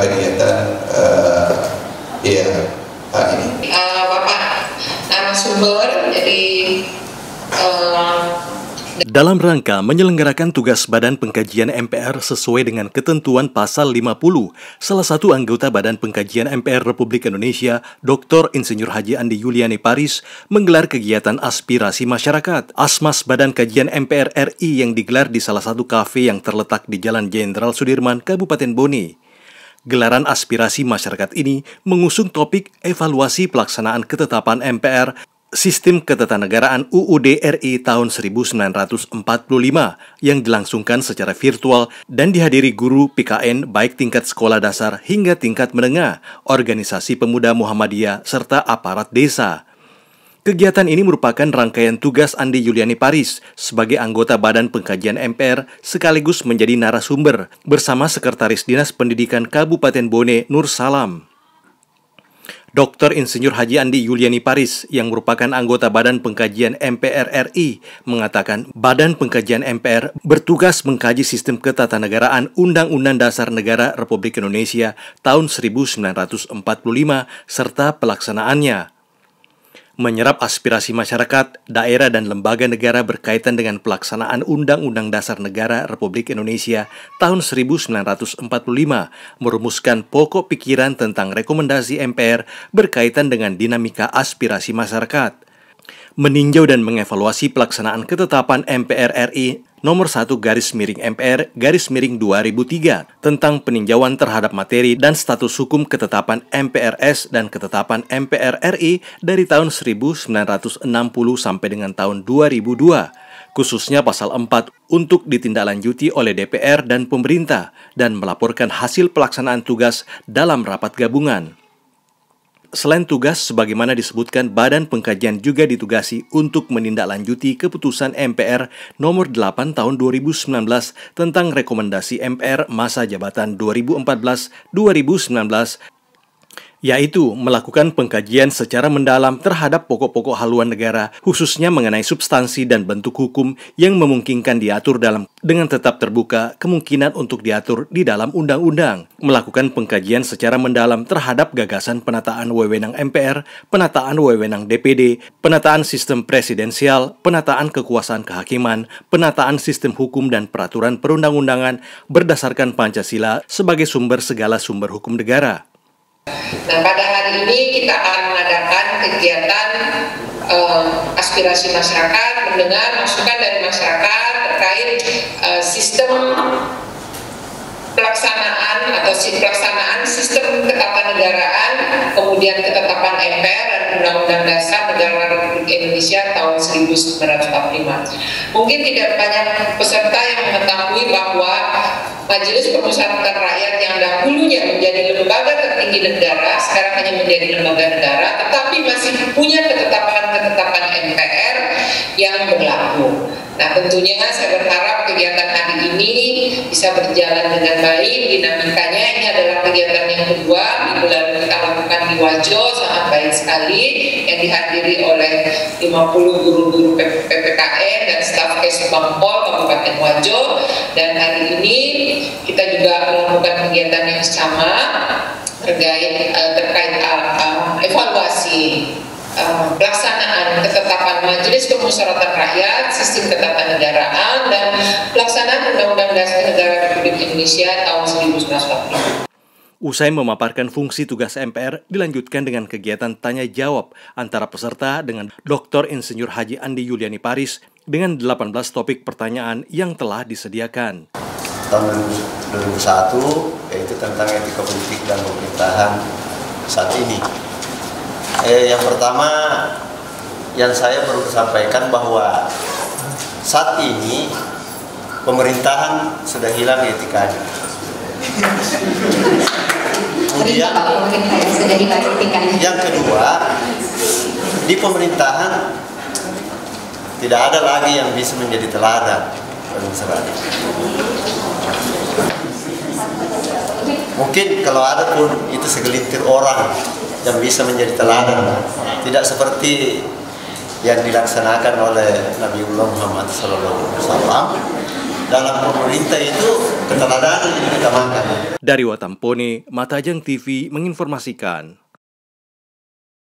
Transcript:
kegiatan ini. Bapak narasumber, jadi dalam rangka menyelenggarakan tugas Badan Pengkajian MPR sesuai dengan ketentuan Pasal 50, salah satu anggota Badan Pengkajian MPR Republik Indonesia, Dr. Insinyur Haji Andi Yuliani Paris, menggelar kegiatan aspirasi masyarakat Asmas Badan Kajian MPR RI yang digelar di salah satu kafe yang terletak di Jalan Jenderal Sudirman, Kabupaten Bone. Gelaran aspirasi masyarakat ini mengusung topik evaluasi pelaksanaan ketetapan MPR Sistem Ketatanegaraan UUD RI tahun 1945 yang dilangsungkan secara virtual dan dihadiri guru PKN baik tingkat sekolah dasar hingga tingkat menengah, organisasi pemuda Muhammadiyah, serta aparat desa. Kegiatan ini merupakan rangkaian tugas Andi Yuliani Paris sebagai anggota Badan Pengkajian MPR sekaligus menjadi narasumber bersama Sekretaris Dinas Pendidikan Kabupaten Bone Nur Salam. Dr. Insinyur Haji Andi Yuliani Paris yang merupakan anggota Badan Pengkajian MPR RI mengatakan Badan Pengkajian MPR bertugas mengkaji sistem ketatanegaraan Undang-Undang Dasar Negara Republik Indonesia tahun 1945 serta pelaksanaannya. Menyerap aspirasi masyarakat, daerah dan lembaga negara berkaitan dengan pelaksanaan Undang-Undang Dasar Negara Republik Indonesia tahun 1945, merumuskan pokok pikiran tentang rekomendasi MPR berkaitan dengan dinamika aspirasi masyarakat. Meninjau dan mengevaluasi pelaksanaan ketetapan MPR RI Nomor 1/MPR/2003 tentang peninjauan terhadap materi dan status hukum ketetapan MPRS dan ketetapan MPR RI dari tahun 1960 sampai dengan tahun 2002, khususnya pasal 4 untuk ditindaklanjuti oleh DPR dan pemerintah dan melaporkan hasil pelaksanaan tugas dalam rapat gabungan. Selain tugas, sebagaimana disebutkan, Badan Pengkajian juga ditugasi untuk menindaklanjuti keputusan MPR Nomor 8 Tahun 2019 tentang rekomendasi MPR masa jabatan 2014-2019, yaitu melakukan pengkajian secara mendalam terhadap pokok-pokok haluan negara, khususnya mengenai substansi dan bentuk hukum yang memungkinkan diatur dengan tetap terbuka kemungkinan untuk diatur di dalam undang-undang, melakukan pengkajian secara mendalam terhadap gagasan penataan wewenang MPR, penataan wewenang DPD, penataan sistem presidensial, penataan kekuasaan kehakiman, penataan sistem hukum dan peraturan perundang-undangan berdasarkan Pancasila sebagai sumber segala sumber hukum negara. Nah, pada hari ini kita akan mengadakan kegiatan aspirasi masyarakat, mendengar masukan dari masyarakat terkait sistem pelaksanaan sistem ketatanegaraan, kemudian ketetapan MPR dan Undang-Undang Dasar Negara Republik Indonesia tahun 1945. Mungkin tidak banyak peserta yang mengetahui bahwa Majelis Permusyawaratan Rakyat yang dahulunya menjadi lembaga tertinggi negara, sekarang hanya menjadi lembaga negara, tetapi masih punya ketetapan-ketetapan MPR yang berlaku. Nah, tentunya saya berharap kegiatan hari ini bisa berjalan dengan baik. Dinamikanya ini adalah kegiatan yang kedua, minggu lalu kita lakukan di Wajo, sangat baik sekali, yang dihadiri oleh 50 guru-guru PPKN dan staf Kesbangpol Kabupaten Wajo. Dan hari ini kita juga melakukan kegiatan yang sama terkait evaluasi pelaksanaan ketetapan Majelis Permusyawaratan Rakyat, sistem ketatanegaraan, dan pelaksanaan Undang-Undang Dasar Negara Republik Indonesia tahun 1945. Usai memaparkan fungsi tugas MPR, dilanjutkan dengan kegiatan tanya-jawab antara peserta dengan Dr. Insinyur Haji Andi Yuliani Paris dengan 18 topik pertanyaan yang telah disediakan. Tahun 2001, yaitu tentang etika politik dan pemerintahan saat ini. Yang pertama yang saya perlu sampaikan bahwa saat ini pemerintahan sudah hilang etikanya. Kemudian yang kedua, di pemerintahan tidak ada lagi yang bisa menjadi teladan. Mungkin kalau ada pun itu segelintir orang yang bisa menjadi teladan, tidak seperti yang dilaksanakan oleh Nabiullah Muhammad SAW, dalam pemerintah itu keteladanan yang kita makan. Dari Watampone, Matajang TV menginformasikan.